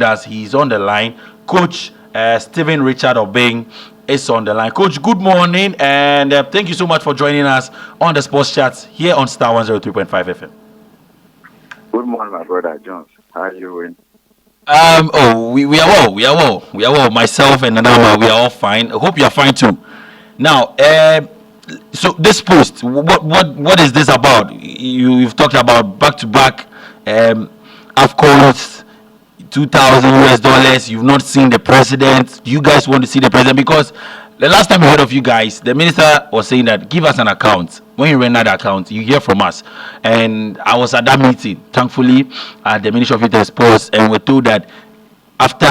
joined us. He's on the line. Coach Stephen Richard Obeng is on the line. Coach, good morning, and thank you so much for joining us on the Sports Chats here on Star 103.5 FM. Good morning, my brother Jones. How are you doing? We are well. We are well. We are well. Myself and Nanama, we are all fine. I hope you are fine too. Now, so this post, what is this about? You've talked about back to back AFCONs, $2,000. You've not seen the president. You guys want to see the president because the last time we heard of you guys, the minister was saying that give us an account. When you render the account, you hear from us. And I was at that meeting, thankfully, at the Ministry of Youth and Sports, and we're told that after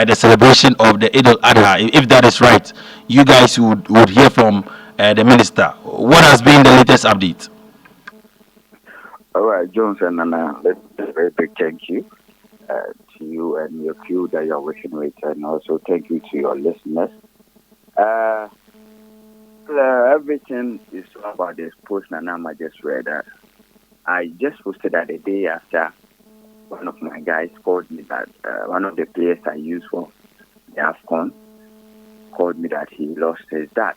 the celebration of the Eid al-Adha, if that is right, you guys would hear from the minister. What has been the latest update? All right, Jones and Nana, let's say a very big thank you to you and your crew that you're working with, and also thank you to your listeners. Everything is about this post Nanama just read. I just posted that the day after one of my guys called me that one of the players I use for the AFCON called me that he lost his dad.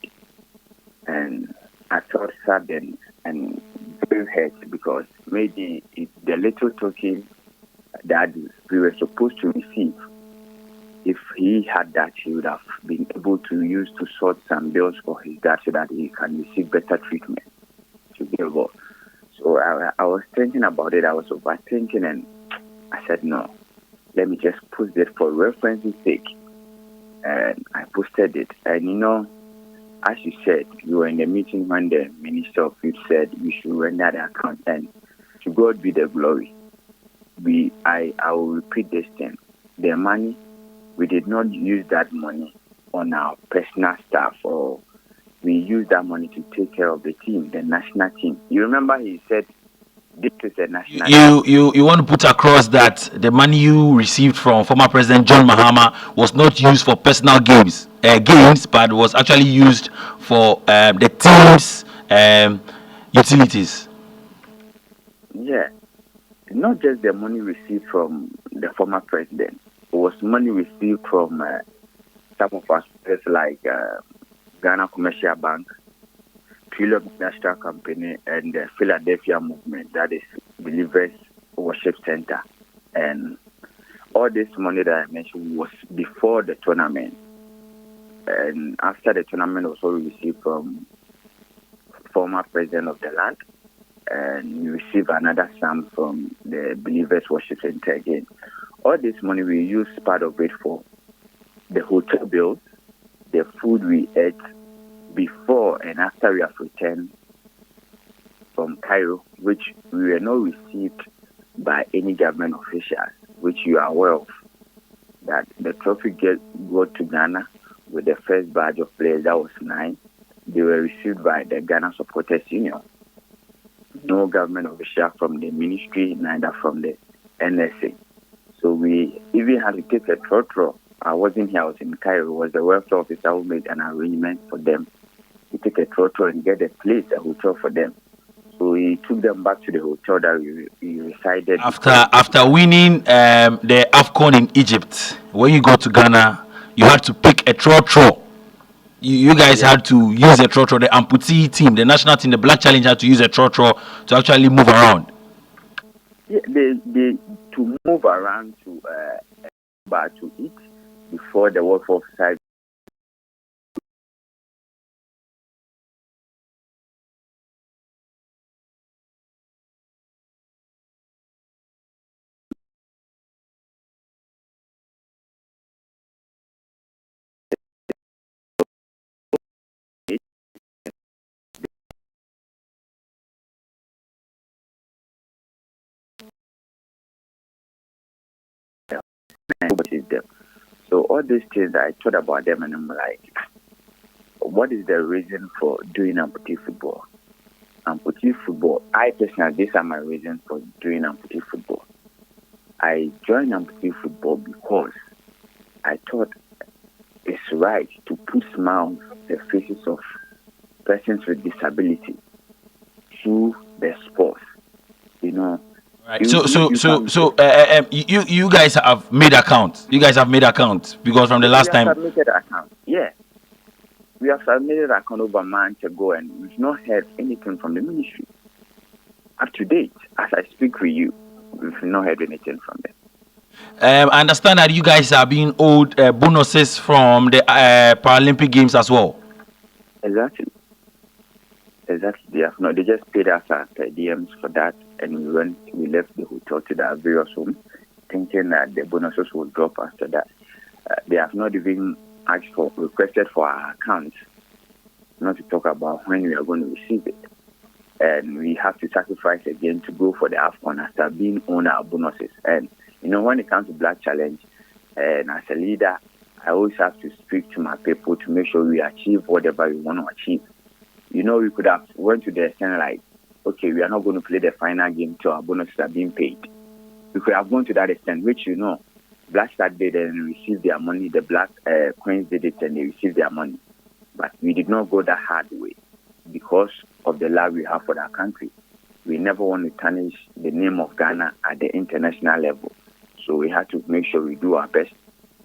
And I felt saddened and very hurt because maybe the little token that we were supposed to receive, if he had that, he would have been able to use to sort some bills for his dad so that he can receive better treatment to be able. So I was thinking about it. I was overthinking, and I said, no, let me just post it for reference's sake. And I posted it. And you know, as you said, you were in the meeting when the Minister of Youth said you should render the account, and to God be the glory. I will repeat this thing. The money, we did not use that money on our personal staff, or we used that money to take care of the team, the national team. You remember he said this is a national team. You want to put across that the money you received from former President John Mahama was not used for personal games, but was actually used for the team's utilities. Yeah. Not just the money received from the former president. It was money received from some of us, like Ghana Commercial Bank, Philip National Company, and the Philadelphia Movement, that is Believers Worship Center. And all this money that I mentioned was before the tournament. And after the tournament, also received from former president of the land. And we receive another sum from the Believers Worship Center again. All this money we use part of it for the hotel bills, the food we ate before and after we have returned from Cairo, which we were not received by any government officials, which you are aware of. That the trophy got to Ghana with the first batch of players, that was 9. They were received by the Ghana Supporters Union. No government official from the ministry, neither from the NSA. So we even had to take a trotro. I wasn't here, I was in Cairo. It was the welfare officer who made an arrangement for them to take a trotro and get a place, a hotel for them. So he took them back to the hotel that we resided. After winning the AFCON in Egypt, when you got to Ghana, you had to pick a trotro. You guys had to use a trotro. The Amputee team, the national team, the Black Challenge had to use a trotro to actually move around. Yeah, they to move around to bar to eat before the welfare officer. Them. So all these things, I thought about them, and I'm like, what is the reason for doing amputee football? Amputee football, I personally, these are my reasons for doing amputee football. I joined amputee football because I thought it's right to put smiles on the faces of persons with disability through the sports. You know, Right. You guys have made accounts. You guys have made accounts because from the We last have time. submitted account. Yeah, we have submitted account over a month ago, and we've not heard anything from the ministry. Up to date, as I speak with you, we've not heard anything from them. I understand that you guys are being owed bonuses from the Paralympic Games as well. Exactly. They have not. They just paid us our per diems for that, and we left the hotel to the various homes, thinking that the bonuses would drop after that. They have not even requested for our accounts, not to talk about when we are going to receive it. And we have to sacrifice again to go for the AFCON after being on our bonuses. And when it comes to Black Challenge, and as a leader, I always have to speak to my people to make sure we achieve whatever we want to achieve. We could have went to the extent like, okay, we are not going to play the final game till our bonuses are being paid. We could have gone to that extent, which Black Stars did and received their money. The Black Queens did it and they received their money. But we did not go that hard way because of the love we have for our country. We never want to tarnish the name of Ghana at the international level. So we had to make sure we do our best.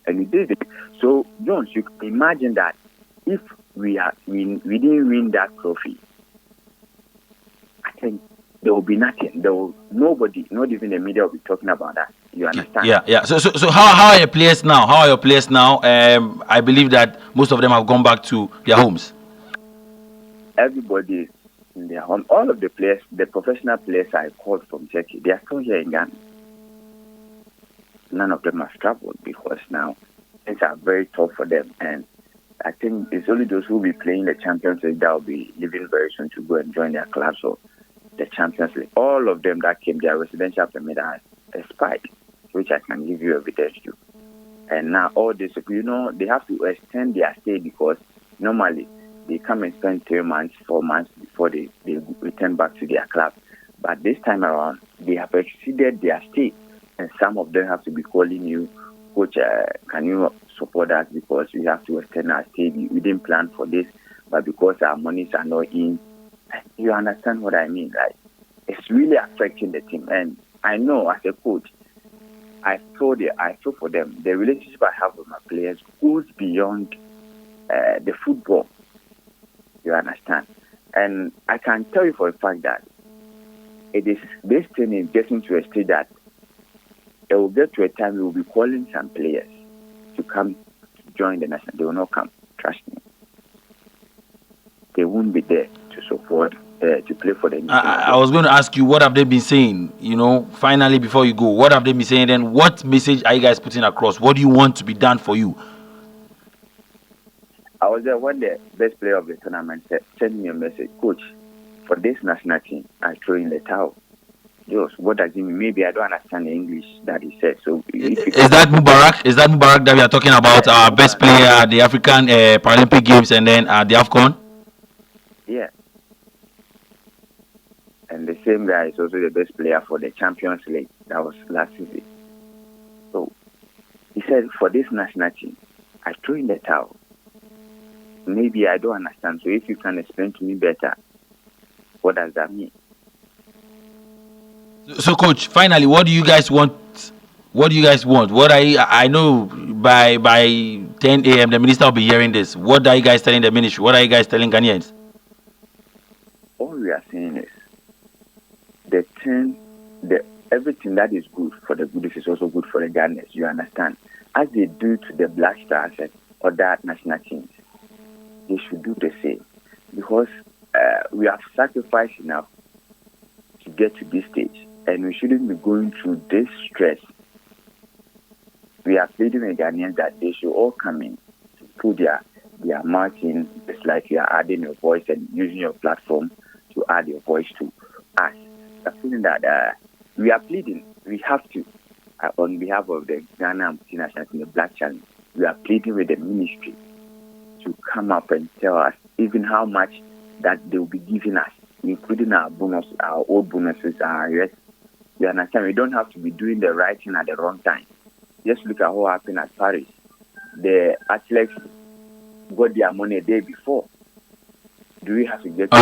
And we did it. So, Jones, you can imagine that if we didn't win that trophy, I think there will be nothing. Nobody, not even the media, will be talking about that. You understand? Yeah. So how are your players now? I believe that most of them have gone back to their homes. Everybody is in their home. All of the players, the professional players I called from Turkey, they are still here in Ghana. None of them have traveled because now things are very tough for them. And I think it's only those who will be playing the Champions League that will be leaving very soon to go and join their clubs or the Champions League. All of them that came, their residential permit has expired, which I can give you evidence to. And now all this, they have to extend their stay because normally they come and spend 3 months, 4 months before they return back to their club. But this time around, they have exceeded their stay. And some of them have to be calling you, Coach, can you support us because we have to extend our stay. We didn't plan for this, but because our monies are not in, you understand what I mean, right? It's really affecting the team. And I know as a coach, I feel for them. The relationship I have with my players goes beyond the football. You understand? And I can tell you for a fact that this thing is getting to a stage that it will get to a time we will be calling some players to come join the national. They will not come. Trust me. They won't be there to support, to play for the national. I was going to ask you, what have they been saying? Finally, before you go, what have they been saying? Then, what message are you guys putting across? What do you want to be done for you? I was there when the best player of the tournament sent me a message, Coach, for this national team, I throw in the towel. Just what does it mean? Maybe I don't understand the English that he said. So is that Mubarak? Is that Mubarak that we are talking about? Our best player at the African Paralympic Games and then at the AFCON? Yeah. And the same guy is also the best player for the Champions League. That was last season. So he said, for this national team, I threw in the towel. Maybe I don't understand. So if you can explain to me better, what does that mean? So, Coach, finally, what do you guys want? What do you guys want? I know by 10 a.m. the minister will be hearing this. What are you guys telling the ministry? What are you guys telling Ghanaians? All we are saying is everything that is good for the Goodies is also good for the Ghanaians. You understand? As they do to the Black Stars and other national teams, they should do the same because we have sacrificed enough to get to this stage. And we shouldn't be going through this stress. We are pleading with Ghanaians that they should all come in to put their mouth in. It's like you are adding your voice and using your platform to add your voice to us. I'm feeling that we are pleading. We have to, on behalf of the Ghana Amputee National Team, the Black Challenge, we are pleading with the ministry to come up and tell us even how much that they will be giving us, including our bonus, our old bonuses, our rest. You understand? We don't have to be doing the right thing at the wrong time. Just look at what happened at Paris. The athletes got their money a day before. Do we have to get all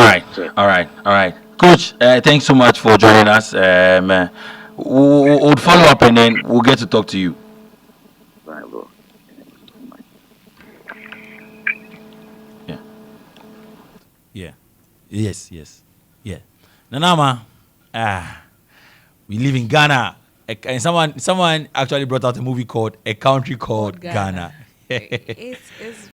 right. Coach, thanks so much for joining us. We'll follow up and then we'll get to talk to you. Right, bro. Yeah. Yeah. Yes, yes. Yeah. Nanama, we live in Ghana. And someone actually brought out a movie called A Country Called Ghana. It's